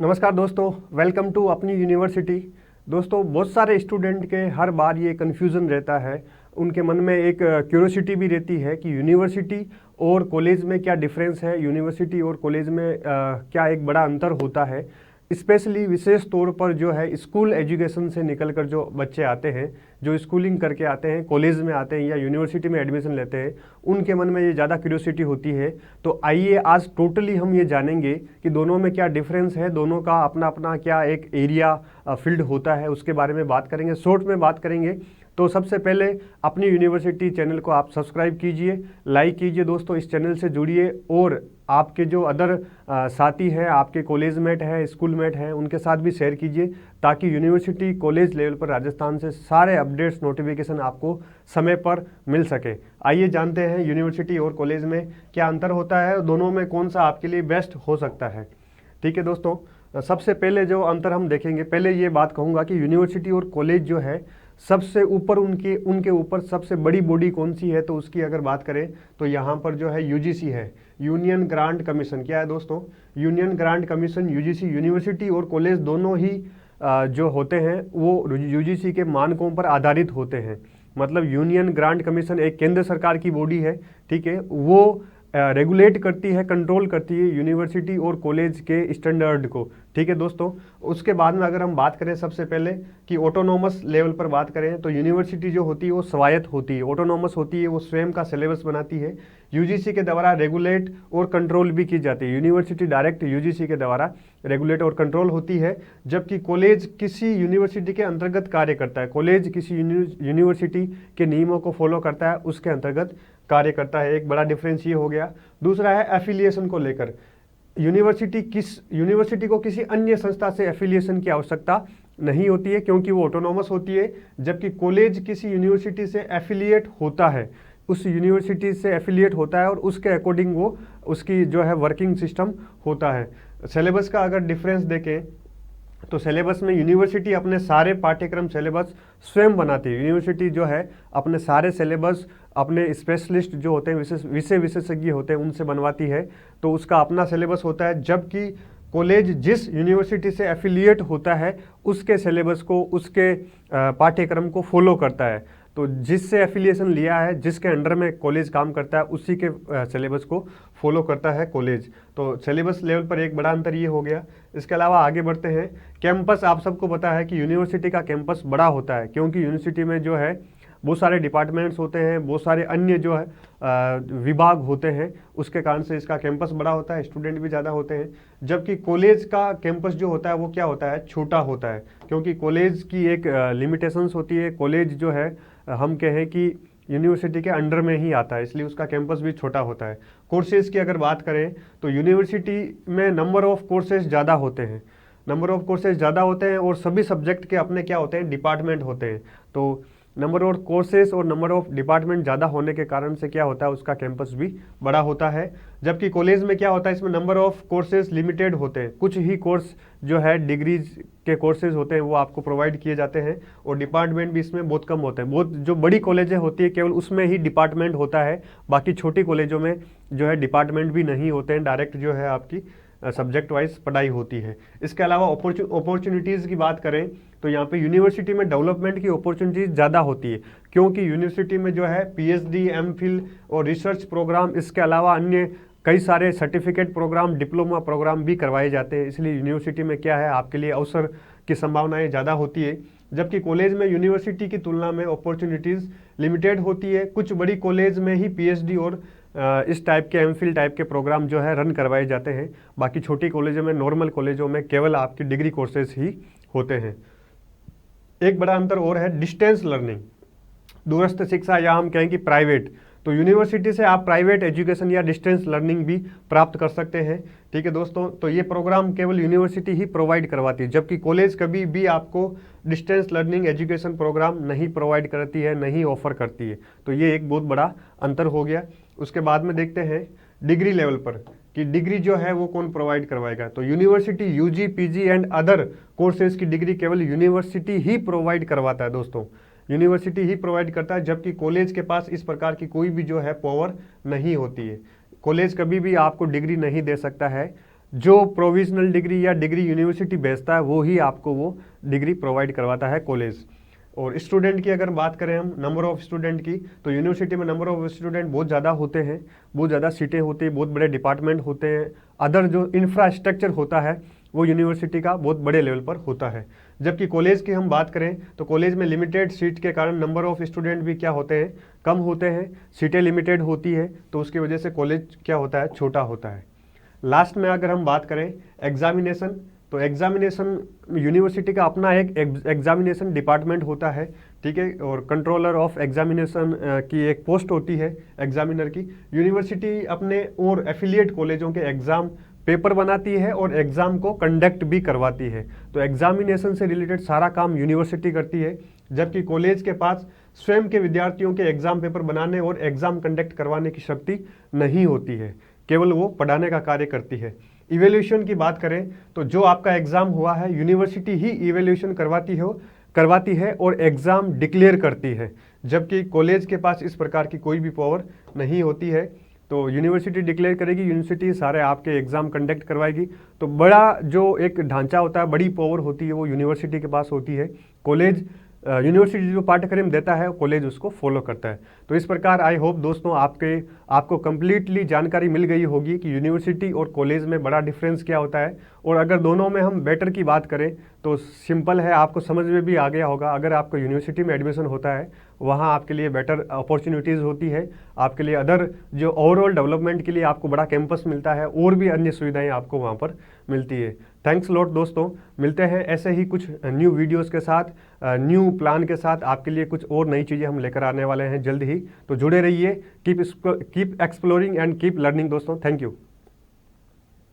नमस्कार दोस्तों, welcome to अपनी यूनिवर्सिटी। दोस्तों, बहुत सारे स्टूडेंट के हर बार ये कन्फ्यूज़न रहता है, उनके मन में एक क्यूरोसिटी भी रहती है कि यूनिवर्सिटी और कॉलेज में क्या डिफरेंस है, यूनिवर्सिटी और कॉलेज में क्या एक बड़ा अंतर होता है। स्पेशली विशेष तौर पर जो है स्कूल एजुकेशन से निकलकर जो बच्चे आते हैं, जो स्कूलिंग करके आते हैं, कॉलेज में आते हैं या यूनिवर्सिटी में एडमिशन लेते हैं, उनके मन में ये ज़्यादा क्यूरियोसिटी होती है। तो आइए आज टोटली हम ये जानेंगे कि दोनों में क्या डिफरेंस है, दोनों का अपना अपना क्या एक एरिया फील्ड होता है, उसके बारे में बात करेंगे, शॉर्ट में बात करेंगे। तो सबसे पहले अपनी यूनिवर्सिटी चैनल को आप सब्सक्राइब कीजिए, लाइक कीजिए दोस्तों, इस चैनल से जुड़िए और आपके जो अदर साथी हैं, आपके कॉलेज मेट हैं, स्कूल मेट हैं, उनके साथ भी शेयर कीजिए ताकि यूनिवर्सिटी कॉलेज लेवल पर राजस्थान से सारे अपडेट्स नोटिफिकेशन आपको समय पर मिल सके। आइए जानते हैं यूनिवर्सिटी और कॉलेज में क्या अंतर होता है, दोनों में कौन सा आपके लिए बेस्ट हो सकता है। ठीक है दोस्तों, सबसे पहले जो अंतर हम देखेंगे, पहले ये बात कहूँगा कि यूनिवर्सिटी और कॉलेज जो है सबसे ऊपर उनके ऊपर सबसे बड़ी बॉडी कौन सी है, तो उसकी अगर बात करें तो यहाँ पर जो है यूजीसी है, यूनियन ग्रांट कमीशन। क्या है दोस्तों? Union grant commission, UGC. University और कॉलेज दोनों ही जो होते हैं वो यूजीसी के मानकों पर आधारित होते हैं। मतलब यूनियन ग्रांट कमीशन एक केंद्र सरकार की बॉडी है, ठीक है, वो रेगुलेट करती है, कंट्रोल करती है यूनिवर्सिटी और कॉलेज के स्टैंडर्ड को। ठीक है दोस्तों, उसके बाद में अगर हम बात करें सबसे पहले कि ऑटोनॉमस लेवल पर बात करें तो यूनिवर्सिटी जो होती है वो स्वायत्त होती है, ऑटोनॉमस होती है, वो स्वयं का सिलेबस बनाती है, यूजीसी के द्वारा रेगुलेट और कंट्रोल भी की जाती है। यूनिवर्सिटी डायरेक्ट यूजीसी के द्वारा रेगुलेट और कंट्रोल होती है, जबकि कॉलेज किसी यूनिवर्सिटी के अंतर्गत कार्य करता है। कॉलेज किसी यूनिवर्सिटी के नियमों को फॉलो करता है, उसके अंतर्गत कार्य करता है। एक बड़ा डिफरेंस ये हो गया। दूसरा है एफिलिएशन को लेकर। यूनिवर्सिटी को किसी अन्य संस्था से एफिलिएशन की आवश्यकता नहीं होती है क्योंकि वो ऑटोनॉमस होती है, जबकि कॉलेज किसी यूनिवर्सिटी से एफिलिएट होता है, उस यूनिवर्सिटी से एफिलिएट होता है और उसके अकॉर्डिंग वो उसकी जो है वर्किंग सिस्टम होता है। सिलेबस का अगर डिफरेंस देखें तो सिलेबस में यूनिवर्सिटी अपने सारे पाठ्यक्रम सिलेबस स्वयं बनाती है। यूनिवर्सिटी जो है अपने सारे सिलेबस अपने स्पेशलिस्ट जो होते हैं, विषय विशेषज्ञ होते हैं, उनसे बनवाती है, तो उसका अपना सिलेबस होता है। जबकि कॉलेज जिस यूनिवर्सिटी से एफिलिएट होता है उसके सिलेबस को, उसके पाठ्यक्रम को फॉलो करता है। तो जिससे एफिलिएशन लिया है, जिसके अंडर में कॉलेज काम करता है, उसी के सिलेबस को फॉलो करता है कॉलेज। तो सिलेबस लेवल पर एक बड़ा अंतर ये हो गया। इसके अलावा आगे बढ़ते हैं। कैंपस, आप सबको पता है कि यूनिवर्सिटी का कैंपस बड़ा होता है क्योंकि यूनिवर्सिटी में जो है बहुत सारे डिपार्टमेंट्स होते हैं, बहुत सारे अन्य जो है विभाग होते हैं, उसके कारण से इसका कैंपस बड़ा होता है, स्टूडेंट भी ज़्यादा होते हैं। जबकि कॉलेज का कैंपस जो होता है वो क्या होता है, छोटा होता है, क्योंकि कॉलेज की एक लिमिटेशंस होती है। कॉलेज जो है हम कहें कि यूनिवर्सिटी के अंडर में ही आता है, इसलिए उसका कैंपस भी छोटा होता है। कोर्सेज की अगर बात करें तो यूनिवर्सिटी में नंबर ऑफ कोर्सेज ज़्यादा होते हैं, नंबर ऑफ कोर्सेज ज़्यादा होते हैं और सभी सब्जेक्ट के अपने क्या होते हैं, डिपार्टमेंट होते हैं। तो नंबर ऑफ कोर्सेज और नंबर ऑफ डिपार्टमेंट ज़्यादा होने के कारण से क्या होता है, उसका कैंपस भी बड़ा होता है। जबकि कॉलेज में क्या होता है, इसमें नंबर ऑफ कोर्सेज लिमिटेड होते हैं, कुछ ही कोर्स जो है डिग्रीज के कोर्सेज होते हैं वो आपको प्रोवाइड किए जाते हैं, और डिपार्टमेंट भी इसमें बहुत कम होते हैं। बहुत जो बड़ी कॉलेजें होती है केवल उसमें ही डिपार्टमेंट होता है, बाकी छोटी कॉलेजों में जो है डिपार्टमेंट भी नहीं होते हैं, डायरेक्ट जो है आपकी सब्जेक्ट वाइज पढ़ाई होती है। इसके अलावा अपॉर्चुनिटीज़ की बात करें तो यहाँ पे यूनिवर्सिटी में डेवलपमेंट की अपॉर्चुनिटीज़ ज़्यादा होती है, क्योंकि यूनिवर्सिटी में जो है पीएचडी, एमफिल और रिसर्च प्रोग्राम, इसके अलावा अन्य कई सारे सर्टिफिकेट प्रोग्राम, डिप्लोमा प्रोग्राम भी करवाए जाते हैं। इसलिए यूनिवर्सिटी में क्या है, आपके लिए अवसर की संभावनाएं ज़्यादा होती है। जबकि कॉलेज में यूनिवर्सिटी की तुलना में अपॉर्चुनिटीज़ लिमिटेड होती है। कुछ बड़ी कॉलेज में ही पीएचडी और इस टाइप के एमफिल टाइप के प्रोग्राम जो है रन करवाए जाते हैं, बाकी छोटी कॉलेजों में, नॉर्मल कॉलेजों में केवल आपकी डिग्री कोर्सेज ही होते हैं। एक बड़ा अंतर और है डिस्टेंस लर्निंग, दूरस्थ शिक्षा, या हम कहें कि प्राइवेट। तो यूनिवर्सिटी से आप प्राइवेट एजुकेशन या डिस्टेंस लर्निंग भी प्राप्त कर सकते हैं। ठीक है दोस्तों, तो ये प्रोग्राम केवल यूनिवर्सिटी ही प्रोवाइड करवाती है, जबकि कॉलेज कभी भी आपको डिस्टेंस लर्निंग एजुकेशन प्रोग्राम नहीं प्रोवाइड करती है, नहीं ऑफर करती है। तो ये एक बहुत बड़ा अंतर हो गया। उसके बाद में देखते हैं डिग्री लेवल पर कि डिग्री जो है वो कौन प्रोवाइड करवाएगा। तो university UG, PG and other courses की डिग्री केवल यूनिवर्सिटी ही प्रोवाइड करवाता है दोस्तों, यूनिवर्सिटी ही प्रोवाइड करता है, जबकि कॉलेज के पास इस प्रकार की कोई भी जो है पावर नहीं होती है। कॉलेज कभी भी आपको डिग्री नहीं दे सकता है, जो प्रोविजनल डिग्री या डिग्री यूनिवर्सिटी भेजता है वो ही आपको वो डिग्री प्रोवाइड करवाता है कॉलेज। और स्टूडेंट की अगर बात करें हम नंबर ऑफ स्टूडेंट की, तो यूनिवर्सिटी में नंबर ऑफ स्टूडेंट बहुत ज़्यादा होते हैं, बहुत ज़्यादा सीटें होती हैं, बहुत बड़े डिपार्टमेंट होते हैं, अदर जो इंफ्रास्ट्रक्चर होता है वो यूनिवर्सिटी का बहुत बड़े लेवल पर होता है। जबकि कॉलेज की हम बात करें तो कॉलेज में लिमिटेड सीट के कारण नंबर ऑफ स्टूडेंट भी क्या होते हैं, कम होते हैं, सीटें लिमिटेड होती है, तो उसकी वजह से कॉलेज क्या होता है, छोटा होता है। लास्ट में अगर हम बात करें एग्जामिनेशन, तो एग्जामिनेशन यूनिवर्सिटी का अपना एक एग्जामिनेशन डिपार्टमेंट होता है, ठीक है, और कंट्रोलर ऑफ एग्जामिनेशन की एक पोस्ट होती है एग्जामिनर की। यूनिवर्सिटी अपने और एफिलिएट कॉलेजों के एग्ज़ाम पेपर बनाती है और एग्ज़ाम को कंडक्ट भी करवाती है। तो एग्जामिनेशन से रिलेटेड सारा काम यूनिवर्सिटी करती है, जबकि कॉलेज के पास स्वयं के विद्यार्थियों के एग्ज़ाम पेपर बनाने और एग्ज़ाम कंडक्ट करवाने की शक्ति नहीं होती है, केवल वो पढ़ाने का कार्य करती है। इवेल्यूशन की बात करें तो जो आपका एग्ज़ाम हुआ है यूनिवर्सिटी ही इवेल्यूशन करवाती है और एग्ज़ाम डिक्लेयर करती है, जबकि कॉलेज के पास इस प्रकार की कोई भी पावर नहीं होती है। तो यूनिवर्सिटी डिक्लेयर करेगी, यूनिवर्सिटी सारे आपके एग्ज़ाम कंडक्ट करवाएगी। तो बड़ा जो एक ढांचा होता है, बड़ी पावर होती है, वो यूनिवर्सिटी के पास होती है। कॉलेज यूनिवर्सिटी जो पाठ्यक्रम देता है कॉलेज उसको फॉलो करता है। तो इस प्रकार आई होप दोस्तों आपको कंप्लीटली जानकारी मिल गई होगी कि यूनिवर्सिटी और कॉलेज में बड़ा डिफरेंस क्या होता है। और अगर दोनों में हम बेटर की बात करें तो सिंपल है, आपको समझ में भी आ गया होगा। अगर आपको यूनिवर्सिटी में एडमिशन होता है वहाँ आपके लिए बेटर अपॉर्चुनिटीज़ होती है, आपके लिए अदर जो ओवरऑल डेवलपमेंट के लिए आपको बड़ा कैंपस मिलता है और भी अन्य सुविधाएं आपको वहाँ पर मिलती है। थैंक्स लॉट दोस्तों, मिलते हैं ऐसे ही कुछ न्यू वीडियोस के साथ, न्यू प्लान के साथ। आपके लिए कुछ और नई चीज़ें हम लेकर आने वाले हैं जल्द ही, तो जुड़े रहिए। Keep exploring and keep learning दोस्तों। Thank you.